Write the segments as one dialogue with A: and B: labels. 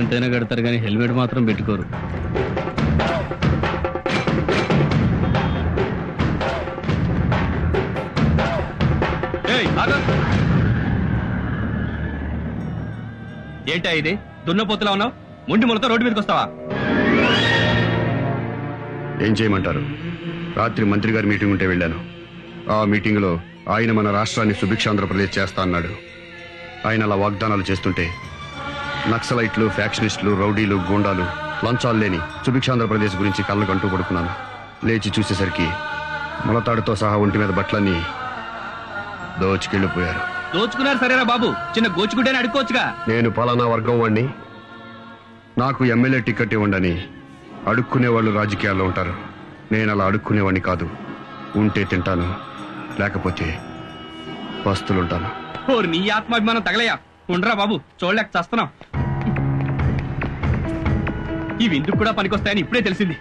A: ఎంతైనా కడతారు కానీ హెల్మెట్ మాత్రం పెట్టుకోరు. ఏంటా ఇది? దున్నపోతులా ఉన్నావు, ముండి ములతో రోడ్డు మీదకి వస్తావా?
B: ఏం చేయమంటారు? రాత్రి మంత్రి గారి మీటింగ్ ఉంటే వెళ్ళాను. ఆ మీటింగ్లో ఆయన మన రాష్ట్రాన్ని సుభిక్షాంధ్రప్రదేశ్ చేస్తా అన్నాడు. ఆయన అలా వాగ్దానాలు చేస్తుంటే నక్సలైట్లు, ఫ్యాక్షనిస్టులు, రౌడీలు, గూండాలు, లంచాలు లేని సుభిక్షాంధ్రప్రదేశ్ గురించి కళ్ళకు అంటూ పడుకున్నాను. లేచి చూసేసరికి మొలతాడుతో సహా ఒంటి మీద బట్టలన్నీ దోచుకెళ్ళిపోయారు.
A: దోచుకున్నారు సరేరా బాబు, చిన్న గోచుకుంటేనే అడుక్కోవచ్చుగా.
B: నేను పలానా వర్గం వాడిని, నాకు ఎమ్మెల్యే టికెట్ ఇవ్వండి అడుక్కునేవాళ్ళు రాజకీయాల్లో ఉంటారు. నేను అలా అడుక్కునేవాడిని కాదు. ఉంటే తింటాను, లేకపోతే పస్తులుంటాను.
A: నీ ఆత్మాభిమానం తగలయ్యా. ఉండరా బాబు, చూడలేక చస్తున్నాం. ఇవి ఇందుకు కూడా పనికొస్తాయని ఇప్పుడే తెలిసింది.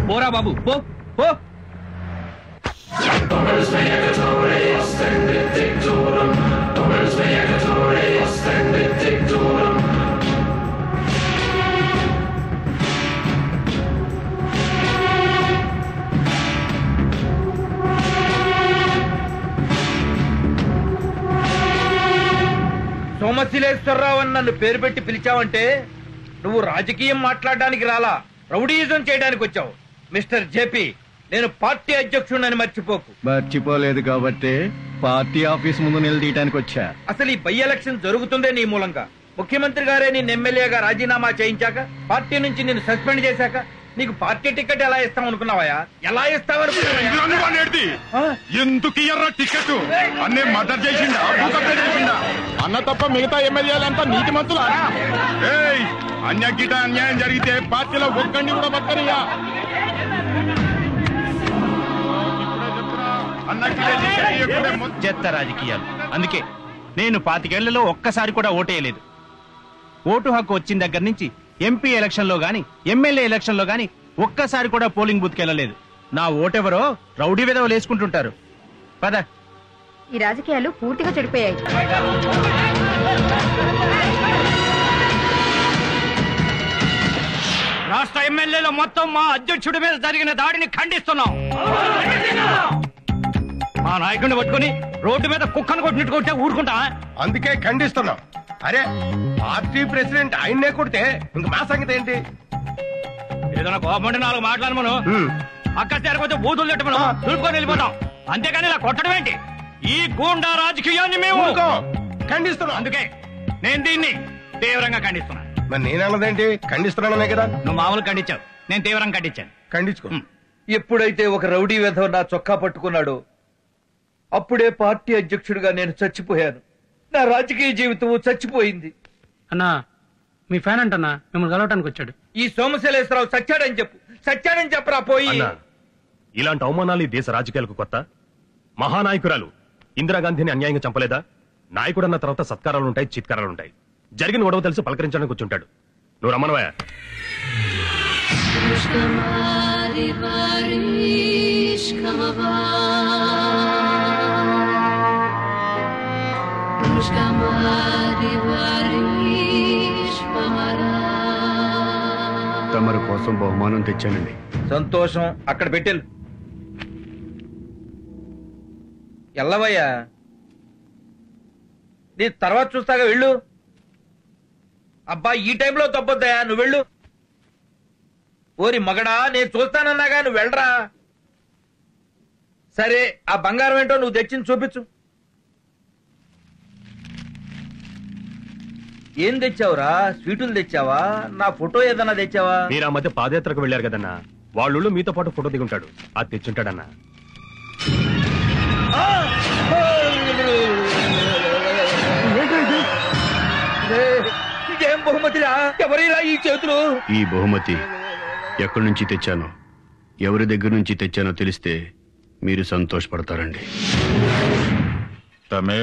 A: పోరా బాబు, పో పో.
C: సోమశిలేశ్వరరావు అని నన్ను పేరు పెట్టి పిలిచావంటే నువ్వు రాజకీయం మాట్లాడడానికి రాలా, రౌడీయిజం చేయడానికి వచ్చావు. మిస్టర్ జేపీ, నేను పార్టీ అధ్యక్షుడిని మర్చిపోకు.
D: మర్చిపోలేదు కాబట్టి పార్టీ ఆఫీస్ ముందు నిలదీయడానికి వచ్చా.
C: అసలు ఈ బై ఎలక్షన్ జరుగుతుందే నీ మూలంగా. ముఖ్యమంత్రి గారే నిన్ను ఎమ్మెల్యేగా రాజీనామా చేయించాక, పార్టీ నుంచి నిన్ను సస్పెండ్ చేశాక నీకు పార్టీ టికెట్ ఎలా ఇస్తాం అనుకున్నావా? ఎలా ఇస్తావనుకున్నావా?
E: ఎందుకు ఇయ్యరా టికెట్? అన్నే మద్దతు చేసిండా, అన్న తప్ప మిగతా ఎమ్మెల్యేలంతా నీతి మంతులా? అన్యాగిట అన్యాయం జరిగితే పార్టీలో ఒక్కడిని కూడా పక్కనియా.
F: చెత్త రాజకీయాలు. అందుకే నేను 25 ఏళ్లలో ఒక్కసారి కూడా ఓటేయలేదు. ఓటు హక్కు వచ్చిన దగ్గర నుంచి ఎంపీ ఎలక్షన్ లో గాని, ఎమ్మెల్యే ఎలక్షన్ లో గాని ఒక్కసారి కూడా పోలింగ్ బూత్ కి వెళ్ళలేదు. నా ఓటెవరో రౌడీ విధవలు వేసుకుంటుంటారు. పద.
G: ఈ రాజకీయాలు పూర్తిగా చెడిపోయాయి.
C: రాష్ట్ర ఎమ్మెల్యేలు మొత్తం మా అధ్యక్షుడి మీద జరిగిన దాడిని ఖండిస్తున్నాం. మా నాయకుడిని పట్టుకుని రోడ్డు మీద కుక్కను కొట్టినట్టు కొట్టే ఊరుకుంటా?
E: అందుకే ఖండిస్తున్నాం. అరే, పార్టీ ప్రెసిడెంట్ ఆయన్నే కొడితే ఇంక మా సంగతి ఏంటి?
C: ఏదైనా కోపంటే 4 మాట్లాడు మనం. అక్కడ చేరకపోతే బూతులు తిట్ట మనం దులుపుకొని వెళ్ళిపోతాం. అంతేగాని ఇలా కొట్టడం ఏంటి? ఈ గూండా రాజకీయాన్ని మేము
E: ఖండిస్తున్నాం.
C: అందుకే నేను దీన్ని తీవ్రంగా ఖండిస్తున్నాను.
E: మరి నేనన్నదేంటి? ఖండిస్తున్నాననే కదా.
C: నువ్వు మామూలు ఖండించావు, నేను తీవ్రంగా ఖండించాను.
E: ఖండించుకో.
C: ఎప్పుడైతే ఒక రౌడీ వెధవ నా చొక్కా పట్టుకున్నాడో అప్పుడే పార్టీ అధ్యక్షుడిగా నేను చచ్చిపోయాను. నా రాజకీయ జీవితం చచ్చిపోయింది.
A: అన్నా, మీ ఫ్యాన్ అంటన్నా మిమ్మల్ని కలవటానికి వచ్చాడు.
C: ఈ సోమశిలేశ్వరరావు సచ్చాడని చెప్పు. సచ్చాడని చెప్పరా పోయి.
H: ఇలాంటి అవమానాలు దేశ రాజకీయాలకు కొత్త? మహానాయకురాలు ఇందిరాగాంధీని అన్యాయంగా చంపలేదా? నాయకుడన్న తర్వాత సత్కారాలుంటాయి, చిత్కారాలుంటాయి. జరిగిన గొడవ తెలిసి పలకరించడానికి కూర్చుంటాడు. నువ్వు రమ్మనవా?
B: తమరి కోసం బహుమానం తెచ్చానండి.
C: సంతోషం. అక్కడ పెట్టెలు. ఎల్లవయ్యా, నీ తర్వాత చూస్తాగా, వెళ్ళు. అబ్బా, ఈ టైంలో తప్పొద్దయా, నువ్వు వెళ్ళు. ఓరి మగడా, నేను చూస్తానన్నాగా, నువ్వు వెళ్ళరా. సరే, ఆ బంగారం ఏంటో నువ్వు తెచ్చింది చూపించు. ఏం తెచ్చావురా? స్వీటులు తెచ్చావా? నా ఫోటో ఏదన్నా తెచ్చావా?
H: మీరు ఆ మధ్య పాదయాత్రకు వెళ్లారు కదన్నా, వాళ్ళు మీతో పాటు ఫోటో దిగుంటాడు. అది తెచ్చుంటాడన్నా.
C: ఇదేం బహుమతిరా? ఎవరిలా ఈ చేతులు?
B: ఈ బహుమతి ఎక్కడి నుంచి తెచ్చానో, ఎవరి దగ్గర నుంచి తెచ్చానో తెలిస్తే మీరు సంతోషపడతారండి.
E: తమ్మి,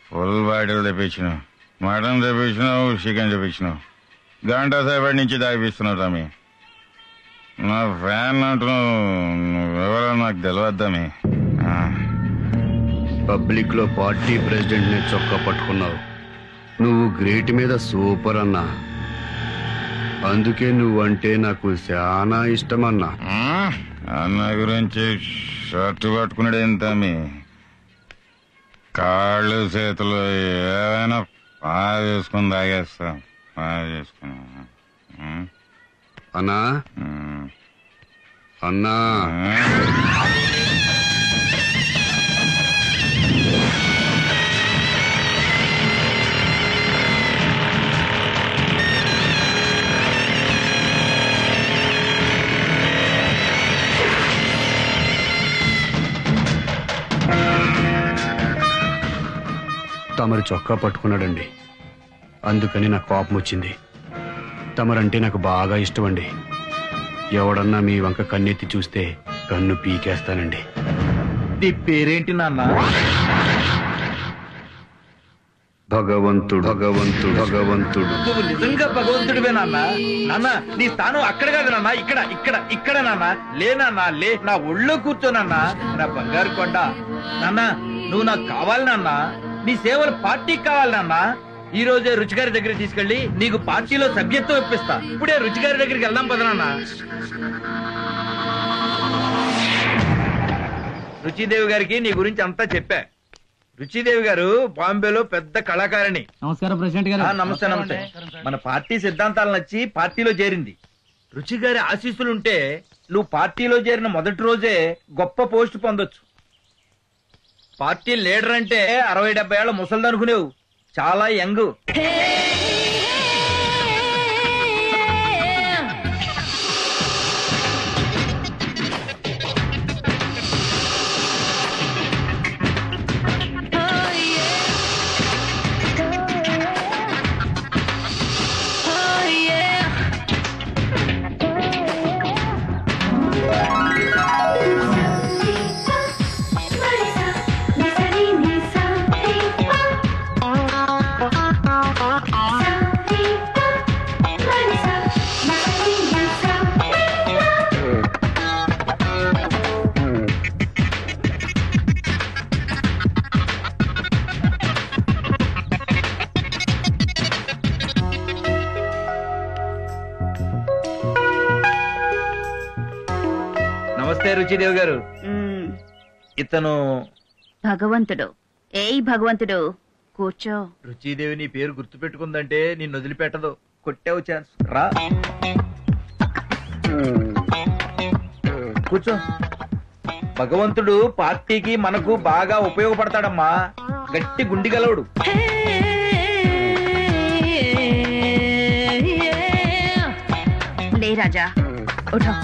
E: ఫుల్ బాటిల్ తెప్పించినావు, మటన్ తెప్పించినావు, చికెన్ తెప్పించినావు. గంట సేపటి నుంచి తాగిపిస్తున్నావు తమ్మి. నా ఫ్యాన్ అంటున్నావు, నువ్వెవరో నాకు తెలియద్దమ్మి.
B: పబ్లిక్ లో పార్టీ ప్రెసిడెంట్ ని చొక్కా పట్టుకున్నావు. నువ్వు గ్రేట్ మీద సూపర్ అన్నా. అందుకే నువ్వంటే నాకు చాలా ఇష్టమన్నా.
E: అన్న గురించి షర్ట్ పట్టుకున్నాడు ఎంత మీ కాళ్ళు చేతులు ఏమైనా బాగా చేసుకుని తాగేస్తాం. బాగా చేసుకుని
B: అన్నా అన్నా తమరి చొక్కా పట్టుకున్నాడండి. అందుకని నాకు కోపం వచ్చింది. తమరంటే నాకు బాగా ఇష్టం అండి. ఎవడన్నా మీ వంక కన్నెత్తి చూస్తే కన్ను పీకేస్తానండి.
C: నీ పేరేంటి నాన్న?
B: భగవంతుడు భగవంతుడు భగవంతుడు.
C: నువ్వు నిజంగా భగవంతుడివే నాన్న. నాన్న నీ స్థానం అక్కడ కాదు నాన్న, ఇక్కడ ఇక్కడ ఇక్కడ నాన్న. లే నాన్న లే, నా ఒళ్ళో కూర్చోనన్నా, నా బంగారు కొండ. నాన్న నువ్వు నాకు కావాలి నాన్న. నీ సేవలు పార్టీకి కావాలి నాన్న. ఈ రోజే రుచిగారి దగ్గరికి తీసుకెళ్లి నీకు పార్టీలో సభ్యత్వం ఇప్పిస్తా. ఇప్పుడే రుచిగారి దగ్గరికి వెళ్దాం పద నాన్న. రుచిదేవి గారికి నీ గురించి అంతా చెప్పా. రుచిదేవి గారు బాంబేలో పెద్ద కళాకారిణి.
A: నమస్కారం ప్రెసిడెంట్ గారు.
C: నమస్తే నమస్తే. మన పార్టీ సిద్ధాంతాలు నచ్చి పార్టీలో చేరింది. రుచి గారి ఆశీస్సులుంటే నువ్వు పార్టీలో చేరిన మొదటి రోజే గొప్ప పోస్ట్ పొందొచ్చు. పార్టీ లీడర్ అంటే 60-70 ఏళ్ల ముసలిది అనుకునేవు, చాలా యంగ్. నమస్తే రుచిదేవి గారు. ఇతను
G: భగవంతుడు. ఏయ్ భగవంతుడు, కూర్చో.
C: రుచిదేవి నీ పేరు గుర్తు పెట్టుకుందంటే నిన్ను వదిలిపెట్టదు. కొట్టావు ఛాన్స్. రా కూర్చో. భగవంతుడు పార్టీకి మనకు బాగా ఉపయోగపడతాడమ్మా. గట్టి గుండి గలవుడు.
G: లే రాజా, ఉఠో.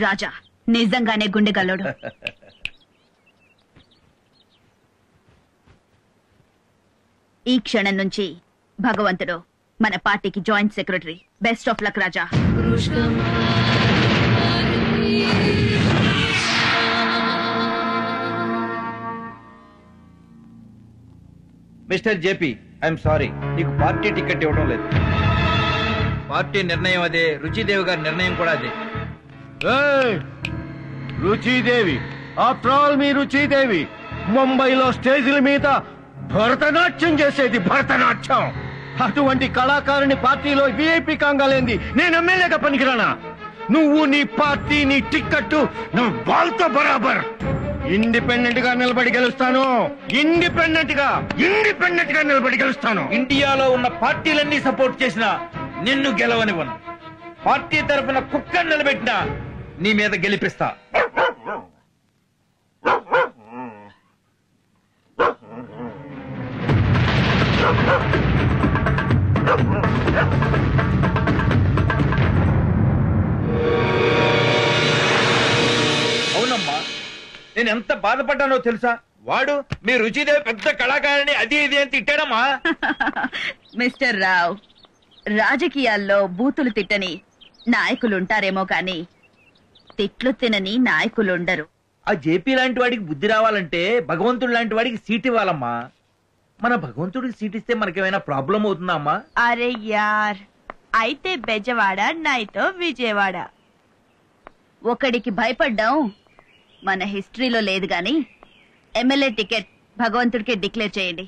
G: రాజా నిజంగానే గుండెగల్లోడు. ఈ క్షణం నుంచి భగవంతుడు మన పార్టీకి joint secretary. Best of luck Raja.
C: Mister JP, I'm sorry, నీకు పార్టీ టికెట్ ఇవ్వడం లేదు. పార్టీ నిర్ణయం అదే, రుచిదేవి గారి నిర్ణయం కూడా అదే.
D: రుచిదేవి, ఆఫ్టర్ ఆల్ మీ రుచిదేవి ముంబైలో స్టేజీల మీద భరతనాట్యం చేసేది. భరతనాట్యం అటువంటి కళాకారుని పార్టీలో విఐపి కాంగాలేంది. నేను ఎమ్మెల్యేగా పనికిరానా? నువ్వు నీ పార్టీ నీ టిక్కెట్టు నువ్వు వాళ్ళతో బరాబర్. ఇండిపెండెంట్ గా నిలబడి గెలుస్తాను. ఇండిపెండెంట్ గా నిలబడి గెలుస్తాను.
C: ఇండియాలో ఉన్న పార్టీలన్నీ సపోర్ట్ చేసినా నిన్ను గెలవనివ్వను. పార్టీ తరఫున కుక్కను నిలబెట్టినా నీ మీద గెలిపిస్తా. అవునమ్మా, నేను ఎంత బాధపడ్డానో తెలుసా? వాడు మీ రుచిదేవి పెద్ద కళాకారిణి అది ఇది అని తిట్టాడమ్మా.
G: మిస్టర్ రావ్, రాజకీయాల్లో బూతులు తిట్టని నాయకులుంటారేమో కానీ తిట్లు తినని నాయకులుండరు.
C: ఆ జేపీ లాంటి వాడికి బుద్ధి రావాలంటే భగవంతుడు లాంటి వాడికి సీట్ ఇవ్వాలమ్మా. మన భగవంతుడికి సీట్ ఇస్తే మనకేమైనా ప్రాబ్లం అవుతుందా అమ్మా?
I: అరే యార్, అయితే బెజవాడ నైతో విజయవాడ.
G: ఒకడికి భయపడ్డాం మన హిస్టరీలో లేదు గాని ఎమ్మెల్యే టికెట్ భగవంతుడికి డిక్లేర్ చేయండి.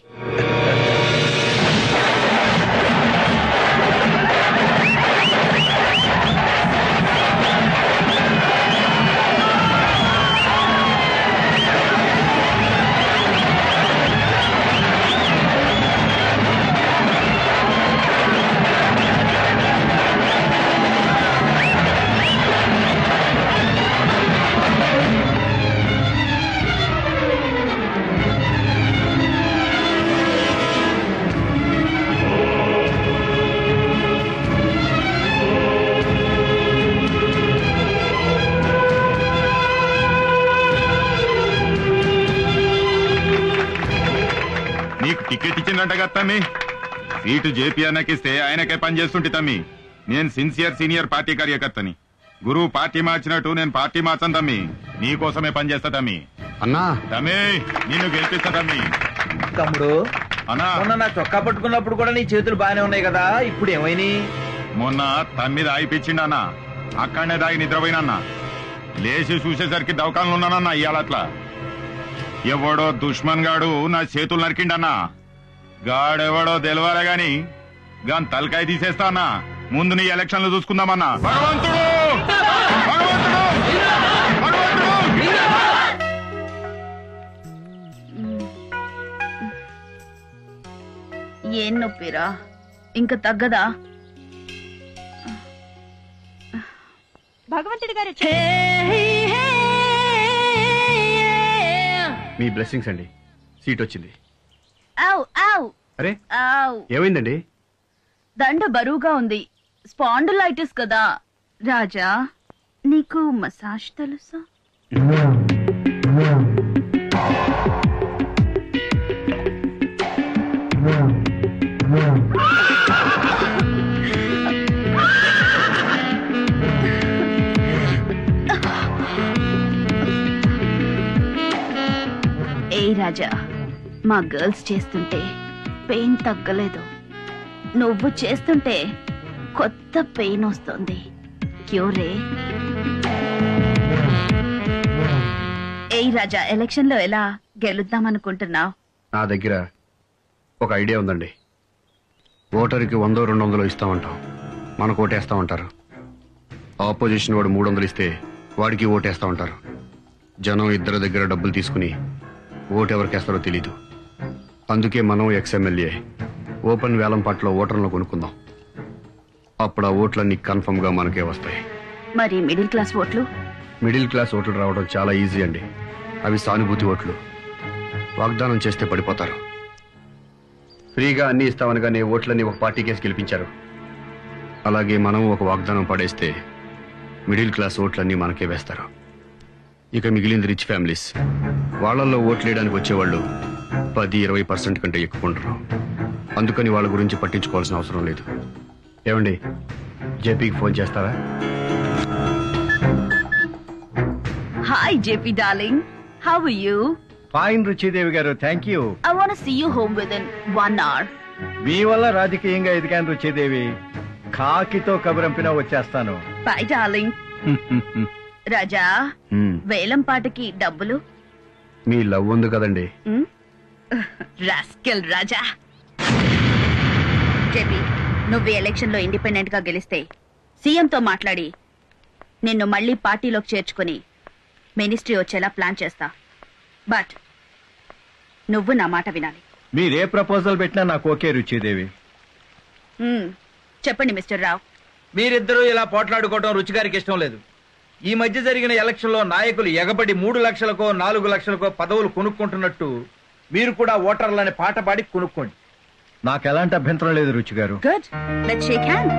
E: నీకు టికెట్ ఇచ్చిందంట కదా తమ్మి. సీటు జేపీ అన్నకిస్తే ఆయనకే పని చేస్తుంటే తమ్మి. నేను సిన్సియర్ సీనియర్ పార్టీ కార్యకర్తని. గురువు పార్టీ మార్చినట్టు నేను పార్టీ మార్చను తమ్మి. నీకోసమే పని చేస్తా తమ్మి.
B: అన్నా
E: తమ్మి నిన్ను గెలిపిస్తా తమ్మి.
C: తమ్ముడు,
E: అన్నా
C: మొన్న నా చొక్కా పట్టుకున్నప్పుడు కూడా నీ చేతులు బానే ఉన్నాయి కదా, ఇప్పుడు ఏమైనా?
E: మొన్న తమ్మిది ఆయిపించిండన్నా. అక్కడనే దాగి నిద్రపోయినన్నా. లేచి చూసేసరికి దవకాలను ఉన్నానన్నా. ఇయ్యాలట్లా ఎవడో దుష్మన్ గాడు నా చేతులు నరికిండన్నా. గాడెవడో తెలవాలే గాని గాని తలకాయ తీసేస్తా అన్నా. ముందు నీ ఎలక్షన్లు చూసుకుందామన్నా. భగవంతుడు భగవంతుడు భగవంతుడు.
G: ఏం నొప్పిరా, ఇంకా తగ్గదా?
I: భగవంతుడి గారు
B: మీ బ్లెస్సింగ్స్ అండి, సీట్ వచ్చింది.
G: ఆవ్ ఆవ్
B: అరే
G: ఆవ్,
B: ఏమైందండి?
G: దండ బరువుగా ఉంది, స్పాండిలైటిస్ కదా. రాజా, నీకు మసాజ్ తెలుసా? ఏ రాజా, మా గర్ల్స్ చేస్తుంటే పెయిన్ తగ్గలేదు, నువ్వు చేస్తుంటే కొత్త పెయిన్ వస్తుంది. క్యూరే. ఏ రాజా, ఎలక్షన్ లో ఎలా గెలుద్దామనుకుంటున్నావు?
B: నా దగ్గర ఒక ఐడియా ఉందండి. ఓటర్కి 100-200 ఇస్తామంటాం, మనకు ఓటేస్తా ఉంటారు. ఆపోజిషన్ వాడు 300 ఇస్తే వాడికి ఓటేస్తా ఉంటారు. జనం ఇద్దరి దగ్గర డబ్బులు తీసుకుని ఓటు ఎవరికేస్తారో తెలీదు. అందుకే మనం ఎక్స్ఎమ్మెల్యే ఓపెన్ వేలం పాటలో ఓటర్లను కొనుక్కుందాం. అప్పుడు ఆ ఓట్లన్నీ కన్ఫర్మ్ గా మనకే వస్తాయి.
G: మరి మిడిల్ క్లాస్ ఓట్లు?
B: మిడిల్ క్లాస్ ఓట్లు రావడం చాలా ఈజీ అండి. అవి సానుభూతి ఓట్లు. వాగ్దానం చేస్తే పడిపోతారు. ఫ్రీగా అన్ని ఇస్తామనగానే ఓట్లన్నీ ఒక పార్టీకేసి గెలిపించారు. అలాగే మనం ఒక వాగ్దానం పడేస్తే మిడిల్ క్లాస్ ఓట్లన్నీ మనకే వేస్తారు. ఇక మిగిలింది రిచ్ ఫ్యామిలీస్. వాళ్లలో ఓట్లు వేయడానికి వచ్చేవాళ్ళు 10-20% కంటే ఎక్కువ ఉండరు. అందుకని వాళ్ళ గురించి పట్టించుకోవాల్సిన అవసరం లేదు. ఏమండి, జేపీకి ఫోన్ చేస్తారా?
G: Hi JP darling, how are you?
D: Fine Ruchidevi గారు, thank you.
G: I want to see you home within 1 hour.
D: మీ వల్ల రాజకీయంగా ఎదిగాను రుచిదేవి. కాకితో కబురంపినా వచ్చేస్తాను.
G: Bye darling. రాజా, వేలం పాటకి డబ్బులు?
B: మీ లవ్ ఉంది కదండి.
G: రాస్కెల్ రాజా. జేపీ, నువ్వు ఎలక్షన్ లో ఇండిపెండెంట్ గా గెలిస్తే సీఎంతో మాట్లాడి నిన్ను మళ్ళీ పార్టీలోకి చేర్చుకుని మినిస్ట్రీ వచ్చేలా ప్లాన్ చేస్తా. బట్ నువ్వు నా మాట వినాలి.
D: మీరే ప్రపోజల్ పెట్టినా నాకు ఓకే రుచిదేవి.
G: చెప్పండి మిస్టర్ రావ్.
C: మీరిద్దరూ ఇలా పోట్లాడుకోవడం రుచి గారికి ఇష్టం లేదు. ఈ మధ్య జరిగిన ఎలక్షన్ లో నాయకులు ఎగబడి 3 లక్షలకో 4 లక్షలకో పదవులు కొనుక్కుంటున్నట్టు మీరు కూడా ఓటర్లని పాట పాడి కొనుక్కోండి.
D: నాకు ఎలాంటి అభ్యంతరం లేదు రుచి గారు.
G: Good, let's shake hand.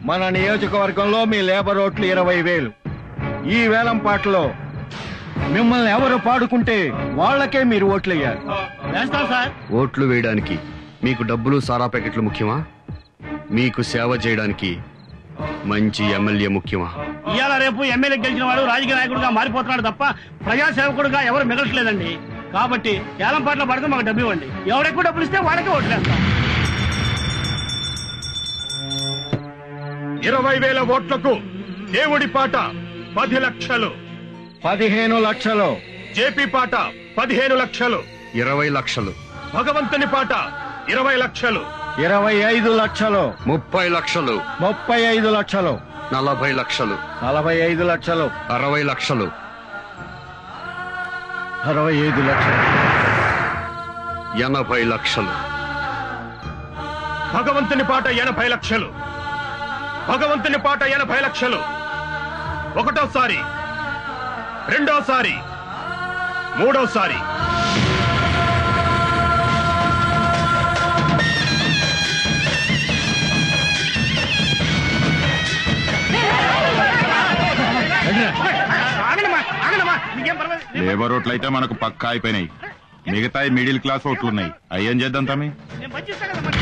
D: మన నియోజకవర్గంలో మీ లేబర్ ఓట్లు 20,000. ఈ వేలం పాటలో మిమ్మల్ని ఎవరు పాడుకుంటే వాళ్ళకే మీరు ఓట్లు వేయాలి.
F: వేస్తాం సార్.
B: ఓట్లు వేయడానికి మీకు డబ్బులు సారా ప్యాకెట్లు ముఖ్యమా? మీకు సేవ చేయడానికి మంచి ఎమ్మెల్యే ముఖ్యమా?
F: ఇవాళ రేపు ఎమ్మెల్యే గెలిచిన వాడు రాజకీయ నాయకుడిగా మారిపోతున్నాడు తప్ప ప్రజాసేవకుడుగా ఎవరు మిగలట్లేదండి. కాబట్టి ఏలం పాటలో పడితే మాకు డబ్బు ఇవ్వండి. ఎవరెక్కువ డబ్బులు ఇస్తే వాళ్ళకే ఓట్లు వేస్తాం.
H: 20,000 ఓట్లకు దేవుడి పాట 10 లక్షలు,
D: 15 లక్షలు,
H: జేపీ పాట 15 లక్షలు,
B: 20 లక్షలు,
H: భగవంతుని పాట 20 లక్షలు,
D: 25 లక్షలు,
B: 30 లక్షలు,
D: 35 లక్షలు,
B: 40 లక్షలు,
D: 45 లక్షలు,
B: 60 లక్షలు,
D: 65 లక్షలు,
B: 80 లక్షలు,
H: భగవంతుని పాట 80 లక్షలు, భగవంతుని పాట 80 లక్షలు. ఒకటోసారి, రెండోసారి, మూడోసారి.
E: లేబర్ ఓట్లు అయితే మనకు పక్కా అయిపోయినాయి. మిగతా మిడిల్ క్లాస్ ఓట్లున్నాయి. అయ్యేం చేద్దాం తమ్మి?
F: నేను మంచి ఇస్తా కదా మరి.